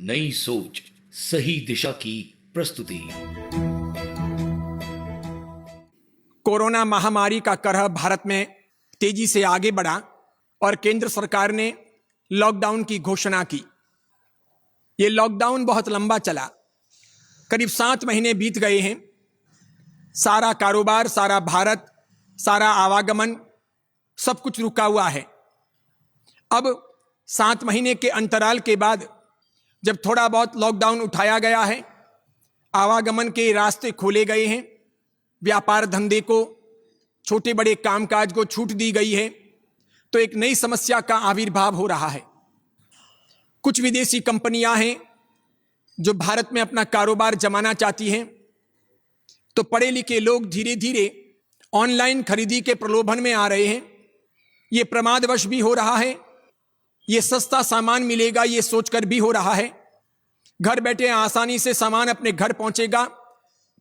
नई सोच, सही दिशा की प्रस्तुति। कोरोना महामारी का कहर भारत में तेजी से आगे बढ़ा और केंद्र सरकार ने लॉकडाउन की घोषणा की। ये लॉकडाउन बहुत लंबा चला, करीब 7 महीने बीत गए हैं। सारा कारोबार, सारा भारत, सारा आवागमन, सब कुछ रुका हुआ है। अब 7 महीने के अंतराल के बाद जब थोड़ा बहुत लॉकडाउन उठाया गया है, आवागमन के रास्ते खोले गए हैं, व्यापार धंधे को, छोटे बड़े कामकाज को छूट दी गई है, तो एक नई समस्या का आविर्भाव हो रहा है। कुछ विदेशी कंपनियां हैं जो भारत में अपना कारोबार जमाना चाहती हैं, तो पढ़े लिखे लोग धीरे धीरे ऑनलाइन खरीदी के प्रलोभन में आ रहे हैं। ये प्रमादवश भी हो रहा है, ये सस्ता सामान मिलेगा ये सोचकर भी हो रहा है। घर बैठे आसानी से सामान अपने घर पहुंचेगा,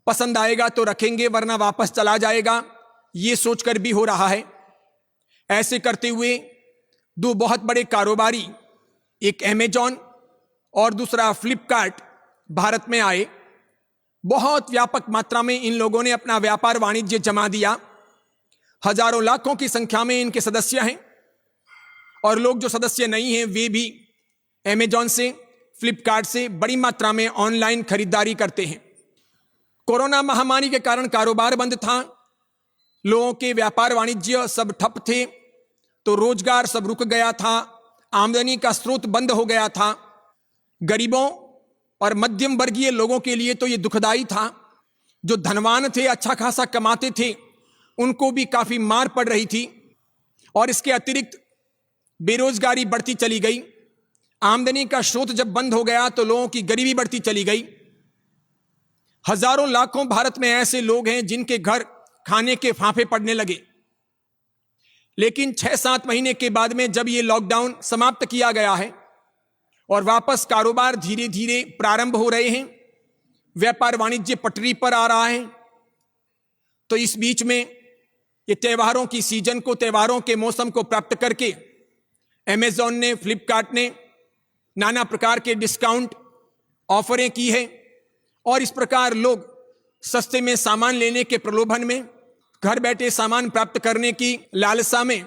पसंद आएगा तो रखेंगे वरना वापस चला जाएगा, ये सोचकर भी हो रहा है। ऐसे करते हुए दो बहुत बड़े कारोबारी, एक अमेजॉन और दूसरा फ्लिपकार्ट, भारत में आए। बहुत व्यापक मात्रा में इन लोगों ने अपना व्यापार वाणिज्य जमा दिया। हजारों लाखों की संख्या में इनके सदस्य हैं, और लोग जो सदस्य नहीं हैं वे भी अमेजॉन से, फ्लिपकार्ट से बड़ी मात्रा में ऑनलाइन खरीदारी करते हैं। कोरोना महामारी के कारण कारोबार बंद था, लोगों के व्यापार वाणिज्य सब ठप थे, तो रोजगार सब रुक गया था, आमदनी का स्रोत बंद हो गया था। गरीबों और मध्यम वर्गीय लोगों के लिए तो ये दुखदाई था। जो धनवान थे, अच्छा खासा कमाते थे, उनको भी काफी मार पड़ रही थी। और इसके अतिरिक्त बेरोजगारी बढ़ती चली गई। आमदनी का स्रोत जब बंद हो गया तो लोगों की गरीबी बढ़ती चली गई। हजारों लाखों भारत में ऐसे लोग हैं जिनके घर खाने के फांफे पड़ने लगे। लेकिन 6-7 महीने के बाद में जब ये लॉकडाउन समाप्त किया गया है और वापस कारोबार धीरे धीरे प्रारंभ हो रहे हैं, व्यापार वाणिज्य पटरी पर आ रहा है, तो इस बीच में ये त्योहारों की सीजन को, त्योहारों के मौसम को प्राप्त करके अमेजॉन ने, फ्लिपकार्ट ने नाना प्रकार के डिस्काउंट ऑफरें की है। और इस प्रकार लोग सस्ते में सामान लेने के प्रलोभन में, घर बैठे सामान प्राप्त करने की लालसा में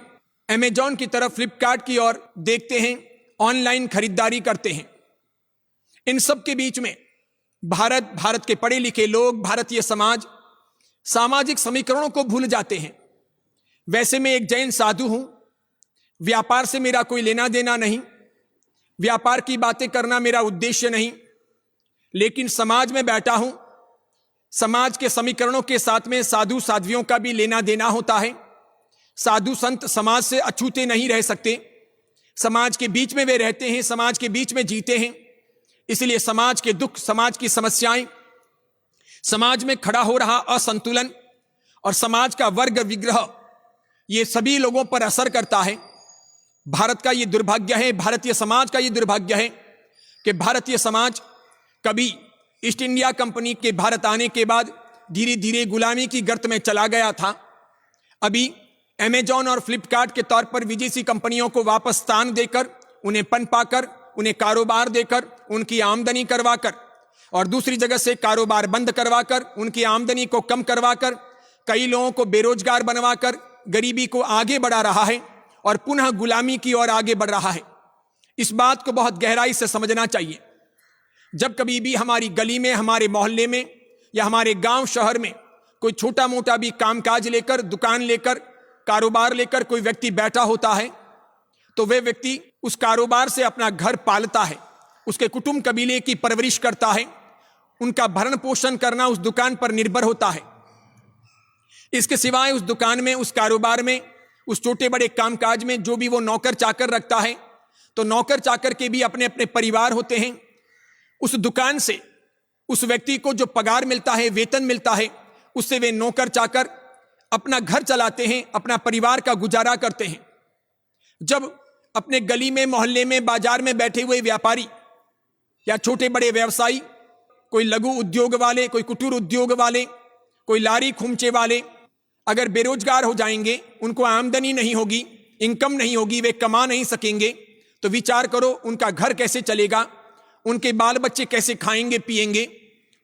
अमेजॉन की तरफ, फ्लिपकार्ट की ओर देखते हैं, ऑनलाइन खरीदारी करते हैं। इन सब के बीच में भारत के पढ़े लिखे लोग, भारतीय समाज सामाजिक समीकरणों को भूल जाते हैं। वैसे मैं एक जैन साधु हूं, व्यापार से मेरा कोई लेना देना नहीं, व्यापार की बातें करना मेरा उद्देश्य नहीं, लेकिन समाज में बैठा हूं। समाज के समीकरणों के साथ में साधु साध्वियों का भी लेना देना होता है। साधु संत समाज से अछूते नहीं रह सकते, समाज के बीच में वे रहते हैं, समाज के बीच में जीते हैं। इसलिए समाज के दुख, समाज की समस्याएं, समाज में खड़ा हो रहा असंतुलन और समाज का वर्ग विग्रह, ये सभी लोगों पर असर करता है। भारत का ये दुर्भाग्य है, भारतीय समाज का ये दुर्भाग्य है कि भारतीय समाज कभी ईस्ट इंडिया कंपनी के भारत आने के बाद धीरे धीरे गुलामी की गर्त में चला गया था। अभी अमेजॉन और फ्लिपकार्ट के तौर पर विदेशी कंपनियों को वापस स्थान देकर, उन्हें पनपाकर, उन्हें कारोबार देकर, उनकी आमदनी करवाकर, और दूसरी जगह से कारोबार बंद करवाकर, उनकी आमदनी को कम करवाकर, कई लोगों को बेरोजगार बनवाकर गरीबी को आगे बढ़ा रहा है और पुनः गुलामी की ओर आगे बढ़ रहा है। इस बात को बहुत गहराई से समझना चाहिए। जब कभी भी हमारी गली में, हमारे मोहल्ले में या हमारे गांव शहर में कोई छोटा मोटा भी कामकाज लेकर, दुकान लेकर, कारोबार लेकर कोई व्यक्ति बैठा होता है, तो वह व्यक्ति उस कारोबार से अपना घर पालता है, उसके कुटुंब कबीले की परवरिश करता है, उनका भरण पोषण करना उस दुकान पर निर्भर होता है। इसके सिवाय उस दुकान में, उस कारोबार में, उस छोटे बड़े कामकाज में जो भी वो नौकर चाकर रखता है, तो नौकर चाकर के भी अपने अपने परिवार होते हैं। उस दुकान से उस व्यक्ति को जो पगार मिलता है, वेतन मिलता है, उससे वे नौकर चाकर अपना घर चलाते हैं, अपना परिवार का गुजारा करते हैं। जब अपने गली में, मोहल्ले में, बाजार में बैठे हुए व्यापारी या छोटे बड़े व्यवसायी, कोई लघु उद्योग वाले, कोई कुटीर उद्योग वाले, कोई लारी खुमचे वाले अगर बेरोजगार हो जाएंगे, उनको आमदनी नहीं होगी, इनकम नहीं होगी, वे कमा नहीं सकेंगे, तो विचार करो उनका घर कैसे चलेगा, उनके बाल बच्चे कैसे खाएंगे पिएंगे,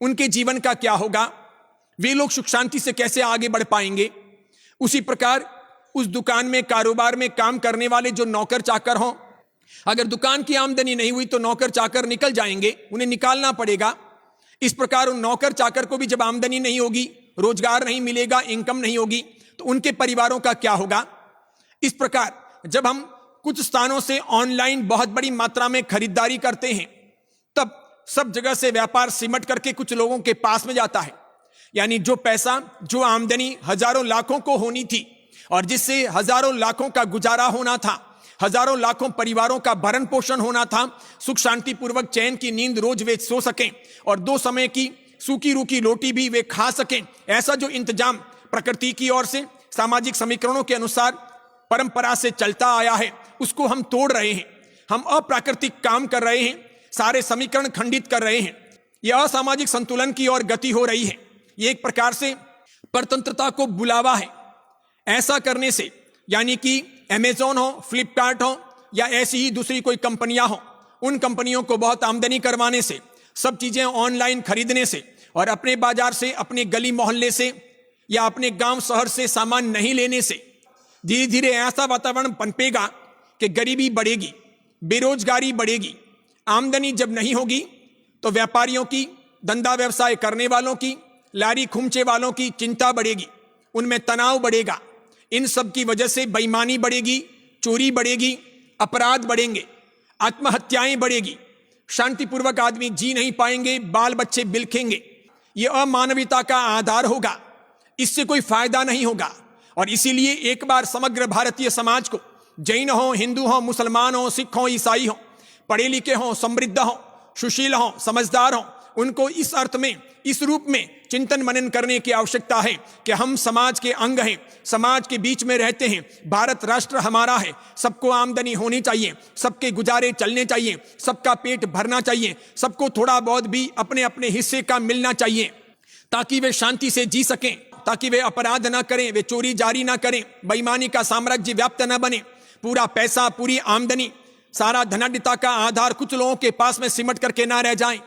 उनके जीवन का क्या होगा, वे लोग सुख शांति से कैसे आगे बढ़ पाएंगे। उसी प्रकार उस दुकान में कारोबार में काम करने वाले जो नौकर चाकर हों, अगर दुकान की आमदनी नहीं हुई तो नौकर चाकर निकल जाएंगे, उन्हें निकालना पड़ेगा। इस प्रकार उन नौकर चाकर को भी जब आमदनी नहीं होगी, रोजगार नहीं मिलेगा, इनकम नहीं होगी, तो उनके परिवारों का क्या होगा। इस प्रकार जब हम कुछ स्थानों से ऑनलाइन बहुत बड़ी मात्रा में खरीदारी करते हैं, तब सब जगह से व्यापार सिमट करके कुछ लोगों के पास में जाता है। यानी जो पैसा, जो आमदनी हजारों लाखों को होनी थी और जिससे हजारों लाखों का गुजारा होना था, हजारों लाखों परिवारों का भरण पोषण होना था, सुख शांति पूर्वक चैन की नींद रोज वे सो सकें और 2 समय की सूखी रूखी रोटी भी वे खा सकें, ऐसा जो इंतजाम प्रकृति की ओर से सामाजिक समीकरणों के अनुसार परंपरा से चलता आया है, उसको हम तोड़ रहे हैं। हम अप्राकृतिक काम कर रहे हैं, सारे समीकरण खंडित कर रहे हैं। यह असामाजिक संतुलन की ओर गति हो रही है। ये एक प्रकार से परतंत्रता को बुलावा है। ऐसा करने से, यानी कि अमेजॉन हो, फ्लिपकार्ट हो या ऐसी ही दूसरी कोई कंपनियां हो, उन कंपनियों को बहुत आमदनी करवाने से, सब चीजें ऑनलाइन खरीदने से और अपने बाजार से, अपने गली मोहल्ले से या अपने गांव शहर से सामान नहीं लेने से धीरे धीरे ऐसा वातावरण पनपेगा कि गरीबी बढ़ेगी, बेरोजगारी बढ़ेगी। आमदनी जब नहीं होगी तो व्यापारियों की, धंधा व्यवसाय करने वालों की, लारी खुमचे वालों की चिंता बढ़ेगी, उनमें तनाव बढ़ेगा। इन सब की वजह से बेईमानी बढ़ेगी, चोरी बढ़ेगी, अपराध बढ़ेंगे, आत्महत्याएं बढ़ेगी, शांतिपूर्वक आदमी जी नहीं पाएंगे, बाल बच्चे बिलखेंगे। यह अमानवीयता का आधार होगा, इससे कोई फायदा नहीं होगा। और इसीलिए एक बार समग्र भारतीय समाज को, जैन हो, हिंदू हो, मुसलमान हो, सिख हो, ईसाई हो, पढ़े लिखे हो, समृद्ध हो, सुशील हो, समझदार हो, उनको इस अर्थ में, इस रूप में चिंतन मनन करने की आवश्यकता है कि हम समाज के अंग हैं, समाज के बीच में रहते हैं, भारत राष्ट्र हमारा है, सबको आमदनी होनी चाहिए, सबके गुजारे चलने चाहिए, सबका पेट भरना चाहिए, सबको थोड़ा बहुत भी अपने अपने हिस्से का मिलना चाहिए, ताकि वे शांति से जी सकें, ताकि वे अपराध ना करें, वे चोरी जारी ना करें, बेईमानी का साम्राज्य व्याप्त न बने। पूरा पैसा, पूरी आमदनी, सारा धनाढ्यता का आधार कुछ लोगों के पास में सिमट करके ना रह जाएं,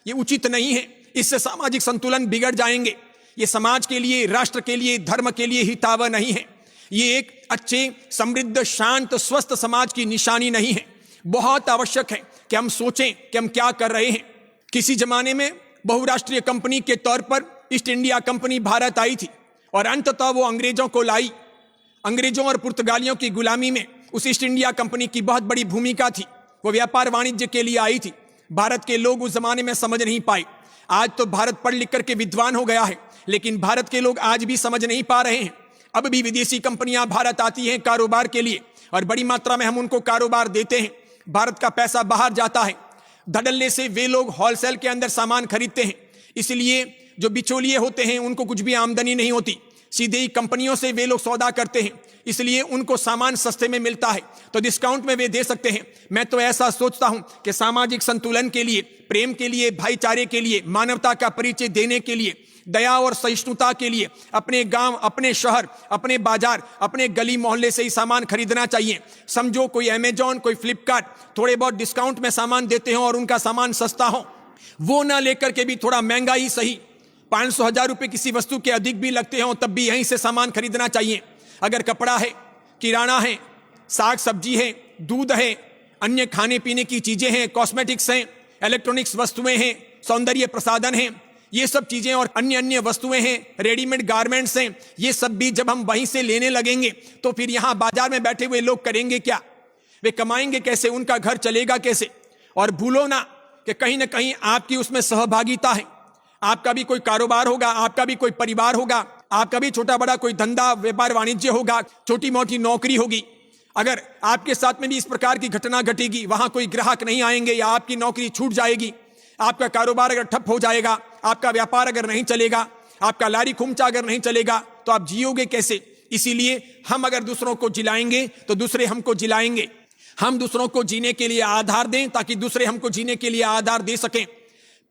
ये उचित नहीं है। इससे सामाजिक संतुलन बिगड़ जाएंगे। ये समाज के लिए, राष्ट्र के लिए, धर्म के लिए हितावह नहीं है। ये एक अच्छे, समृद्ध, शांत, स्वस्थ समाज की निशानी नहीं है। बहुत आवश्यक है कि हम सोचें कि हम क्या कर रहे हैं। किसी जमाने में बहुराष्ट्रीय कंपनी के तौर पर ईस्ट इंडिया कंपनी भारत आई थी और अंततः वो अंग्रेजों को लाई। अंग्रेजों और पुर्तगालियों की गुलामी में उस ईस्ट इंडिया कंपनी की बहुत बड़ी भूमिका थी। वो व्यापार वाणिज्य के लिए आई थी। भारत के लोग उस जमाने में समझ नहीं पाए। आज तो भारत पढ़ लिख करके विद्वान हो गया है, लेकिन भारत के लोग आज भी समझ नहीं पा रहे हैं। अब भी विदेशी कंपनियां भारत आती हैं कारोबार के लिए और बड़ी मात्रा में हम उनको कारोबार देते हैं। भारत का पैसा बाहर जाता है। धड़ल्ले से वे लोग होलसेल के अंदर सामान खरीदते हैं, इसलिए जो बिचौलिए होते हैं उनको कुछ भी आमदनी नहीं होती। सीधे ही कंपनियों से वे लोग सौदा करते हैं, इसलिए उनको सामान सस्ते में मिलता है, तो डिस्काउंट में वे दे सकते हैं। मैं तो ऐसा सोचता हूं कि सामाजिक संतुलन के लिए, प्रेम के लिए, भाईचारे के लिए, मानवता का परिचय देने के लिए, दया और सहिष्णुता के लिए अपने गांव, अपने शहर, अपने बाजार, अपने गली मोहल्ले से ही सामान खरीदना चाहिए। समझो कोई अमेजॉन, कोई फ्लिपकार्ट थोड़े बहुत डिस्काउंट में सामान देते हो और उनका सामान सस्ता हो, वो ना लेकर के भी थोड़ा महंगा ही सही, 500-1000 रुपए किसी वस्तु के अधिक भी लगते हो, तब भी यहीं से सामान खरीदना चाहिए। अगर कपड़ा है, किराना है, साग सब्जी है, दूध है, अन्य खाने पीने की चीजें हैं, कॉस्मेटिक्स हैं, इलेक्ट्रॉनिक्स वस्तुएं हैं, सौंदर्य प्रसाधन हैं, ये सब चीजें और अन्य अन्य वस्तुएं हैं, रेडीमेड गारमेंट्स हैं, ये सब भी जब हम वहीं से लेने लगेंगे तो फिर यहां बाजार में बैठे हुए लोग करेंगे क्या? वे कमाएंगे कैसे? उनका घर चलेगा कैसे? और भूलो ना कि कहीं ना कहीं आपकी उसमें सहभागिता है। आपका भी कोई कारोबार होगा, आपका भी कोई परिवार होगा, आपका भी छोटा बड़ा कोई धंधा व्यापार वाणिज्य होगा, छोटी मोटी नौकरी होगी। अगर आपके साथ में भी इस प्रकार की घटना घटेगी, वहां कोई ग्राहक नहीं आएंगे या आपकी नौकरी छूट जाएगी, आपका कारोबार अगर ठप हो जाएगा, आपका व्यापार अगर नहीं चलेगा, आपका लारी खुमचा अगर नहीं चलेगा, तो आप जियोगे कैसे? इसीलिए हम अगर दूसरों को जिलाएंगे तो दूसरे हमको जिलाएंगे। हम दूसरों को जीने के लिए आधार दें ताकि दूसरे हमको जीने के लिए आधार दे सकें।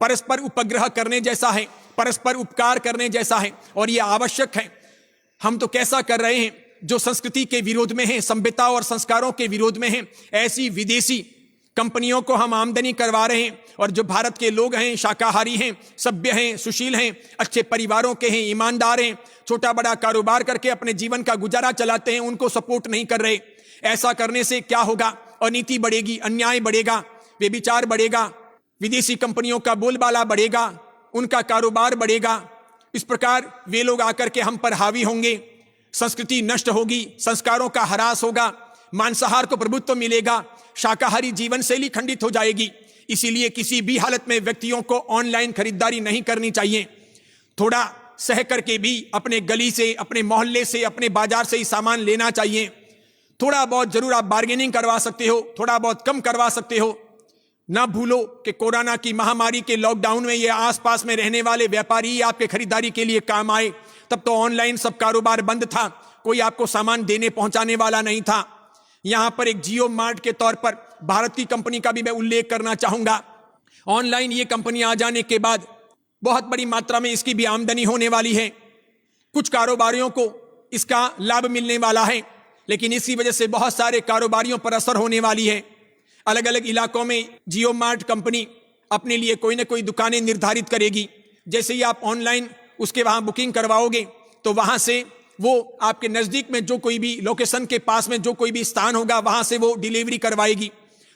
परस्पर उपग्रह करने जैसा है, परस्पर उपकार करने जैसा है और यह आवश्यक है। हम तो कैसा कर रहे हैं जो संस्कृति के विरोध में है, सभ्यता और संस्कारों के विरोध में है। ऐसी विदेशी कंपनियों को हम आमदनी करवा रहे हैं, और जो भारत के लोग हैं, शाकाहारी हैं, सभ्य हैं, सुशील हैं, अच्छे परिवारों के हैं, ईमानदार हैं, छोटा बड़ा कारोबार करके अपने जीवन का गुजारा चलाते हैं, उनको सपोर्ट नहीं कर रहे। ऐसा करने से क्या होगा? अनीति बढ़ेगी, अन्याय बढ़ेगा, व्यभिचार बढ़ेगा, विदेशी कंपनियों का बोलबाला बढ़ेगा, उनका कारोबार बढ़ेगा। इस प्रकार वे लोग आकर के हम पर हावी होंगे, संस्कृति नष्ट होगी, संस्कारों का ह्रास होगा, मांसाहार को प्रभुत्व मिलेगा, शाकाहारी जीवन शैली खंडित हो जाएगी। इसीलिए किसी भी हालत में व्यक्तियों को ऑनलाइन खरीदारी नहीं करनी चाहिए। थोड़ा सह करके भी अपने गली से, अपने मोहल्ले से, अपने बाजार से ही सामान लेना चाहिए। थोड़ा बहुत जरूर आप बार्गेनिंग करवा सकते हो, थोड़ा बहुत कम करवा सकते हो। ना भूलो कि कोरोना की महामारी के लॉकडाउन में ये आसपास में रहने वाले व्यापारी आपके खरीदारी के लिए काम आए। तब तो ऑनलाइन सब कारोबार बंद था, कोई आपको सामान देने पहुंचाने वाला नहीं था। यहां पर एक जियो मार्ट के तौर पर भारत की कंपनी का भी मैं उल्लेख करना चाहूंगा। ऑनलाइन ये कंपनी आ जाने के बाद बहुत बड़ी मात्रा में इसकी भी आमदनी होने वाली है। कुछ कारोबारियों को इसका लाभ मिलने वाला है, लेकिन इसी वजह से बहुत सारे कारोबारियों पर असर होने वाली है। अलग अलग इलाकों में जियो मार्ट कंपनी अपने लिए कोई ना कोई दुकानें निर्धारित करेगी। जैसे ही आप ऑनलाइन उसके वहां बुकिंग करवाओगे तो वहां से वो आपके नजदीक में जो कोई भी लोकेशन के पास में जो कोई भी स्थान होगा वहां से वो डिलीवरी करवाएगी।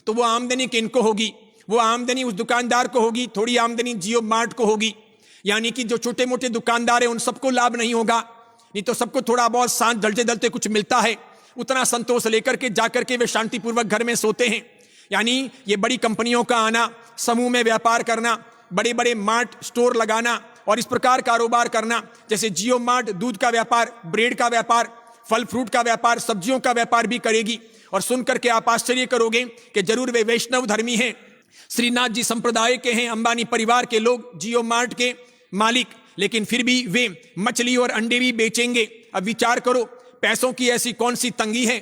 तो वो आमदनी किनको होगी? वो आमदनी उस दुकानदार को होगी, थोड़ी आमदनी जियो मार्ट को होगी। यानी कि जो छोटे मोटे दुकानदार हैं उन सबको लाभ नहीं होगा। नहीं तो सबको थोड़ा बहुत सांस जलते जलते कुछ मिलता है, उतना संतोष लेकर के जाकर के वे शांतिपूर्वक घर में सोते हैं। यानी ये बड़ी कंपनियों का आना, समूह में व्यापार करना, बड़े बड़े मार्ट स्टोर लगाना और इस प्रकार कारोबार करना, जैसे जियो मार्ट दूध का व्यापार, ब्रेड का व्यापार, फल फ्रूट का व्यापार, सब्जियों का व्यापार भी करेगी। और सुनकर के आप आश्चर्य करोगे कि जरूर वे वैष्णव धर्मी हैं, श्रीनाथ जी संप्रदाय के हैं, अंबानी परिवार के लोग, जियो मार्ट के मालिक, लेकिन फिर भी वे मछली और अंडे भी बेचेंगे। अब विचार करो, पैसों की ऐसी कौन सी तंगी है,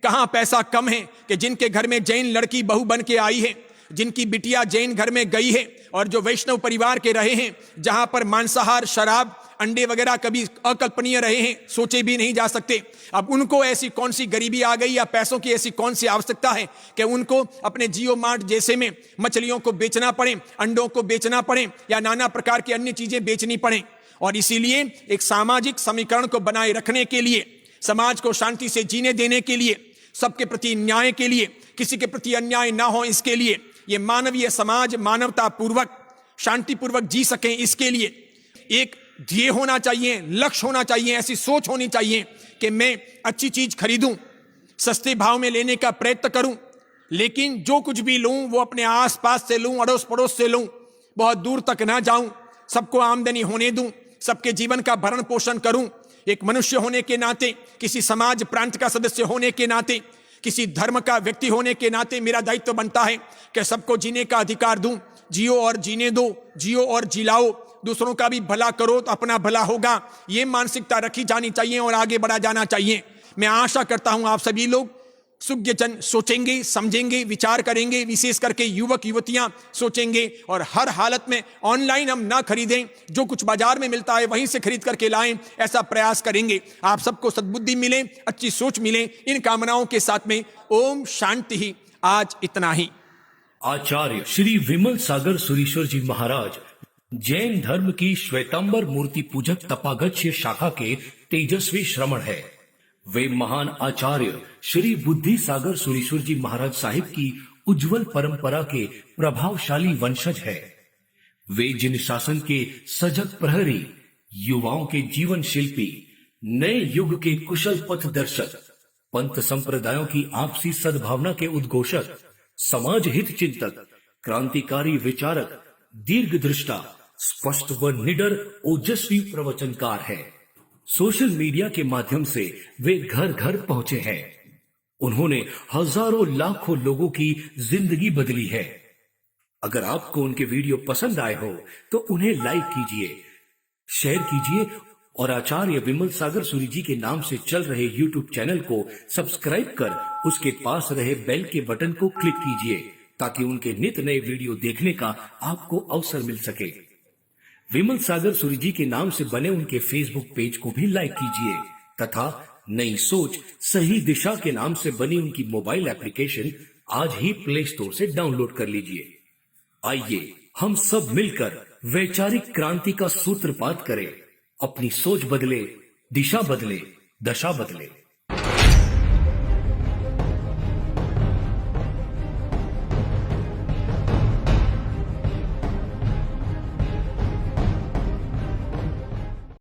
कहां पैसा कम है कि जिनके घर में जैन लड़की बहू बन के आई है, जिनकी बिटिया जैन घर में गई है, और जो वैष्णव परिवार के रहे हैं, जहां पर मांसाहार, शराब, अंडे वगैरह कभी अकल्पनीय रहे हैं, सोचे भी नहीं जा सकते। अब उनको ऐसी कौन सी गरीबी आ गई या पैसों की ऐसी कौन सी आवश्यकता है कि उनको अपने जियो मार्ट जैसे में मछलियों को बेचना पड़े, अंडों को बेचना पड़े या नाना प्रकार की अन्य चीजें बेचनी पड़े। और इसीलिए एक सामाजिक समीकरण को बनाए रखने के लिए, समाज को शांति से जीने देने के लिए, सबके प्रति न्याय के लिए, किसी के प्रति अन्याय ना हो इसके लिए, ये मानवीय समाज मानवता पूर्वक शांतिपूर्वक जी सके, इसके लिए एक ध्येय होना चाहिए, लक्ष्य होना चाहिए, ऐसी सोच होनी चाहिए कि मैं अच्छी चीज खरीदूं, सस्ते भाव में लेने का प्रयत्न करूं, लेकिन जो कुछ भी लूं वो अपने आसपास से लूं, अड़ोस पड़ोस से लूं, बहुत दूर तक ना जाऊं, सबको आमदनी होने दूं, सबके जीवन का भरण पोषण करूं। एक मनुष्य होने के नाते, किसी समाज प्रांत का सदस्य होने के नाते, किसी धर्म का व्यक्ति होने के नाते मेरा दायित्व बनता है कि सबको जीने का अधिकार दूं। जियो और जीने दो, जियो और जिलाओ, दूसरों का भी भला करो तो अपना भला होगा, ये मानसिकता रखी जानी चाहिए और आगे बढ़ा जाना चाहिए। मैं आशा करता हूं आप सभी लोग सुज्ञजन सोचेंगे, समझेंगे, विचार करेंगे, विशेष करके युवक युवतियां सोचेंगे और हर हालत में ऑनलाइन हम ना खरीदें, जो कुछ बाजार में मिलता है वहीं से खरीद करके लाएं, ऐसा प्रयास करेंगे। आप सबको सद्बुद्धि मिले, अच्छी सोच मिले, इन कामनाओं के साथ में ओम शांति ही। आज इतना ही। आचार्य श्री विमल सागर सुरीश्वर जी महाराज जैन धर्म की श्वेतांबर मूर्ति पूजक तपागच्य शाखा के तेजस्वी श्रमण है। वे महान आचार्य श्री बुद्धि सागर सुरीश्वर जी महाराज साहिब की उज्जवल परंपरा के प्रभावशाली वंशज है। वे जिन शासन के सजग प्रहरी, युवाओं के जीवन शिल्पी, नए युग के कुशल पथ दर्शक, पंथ संप्रदायों की आपसी सद्भावना के उद्घोषक, समाज हित चिंतक, क्रांतिकारी विचारक, दीर्घदृष्टा, स्पष्ट व निडर ओजस्वी प्रवचनकार है। सोशल मीडिया के माध्यम से वे घर घर पहुंचे हैं। उन्होंने हजारों लाखों लोगों की जिंदगी बदली है। अगर आपको उनके वीडियो पसंद आए हो तो उन्हें लाइक कीजिए, शेयर कीजिए और आचार्य विमल सागर सूरी जी के नाम से चल रहे YouTube चैनल को सब्सक्राइब कर उसके पास रहे बेल के बटन को क्लिक कीजिए ताकि उनके नित नए वीडियो देखने का आपको अवसर मिल सके। विमल सागर सूरी जी के नाम से बने उनके फेसबुक पेज को भी लाइक कीजिए तथा नई सोच सही दिशा के नाम से बनी उनकी मोबाइल एप्लीकेशन आज ही प्ले स्टोर से डाउनलोड कर लीजिए। आइए हम सब मिलकर वैचारिक क्रांति का सूत्रपात करें। अपनी सोच बदले, दिशा बदले, दशा बदले।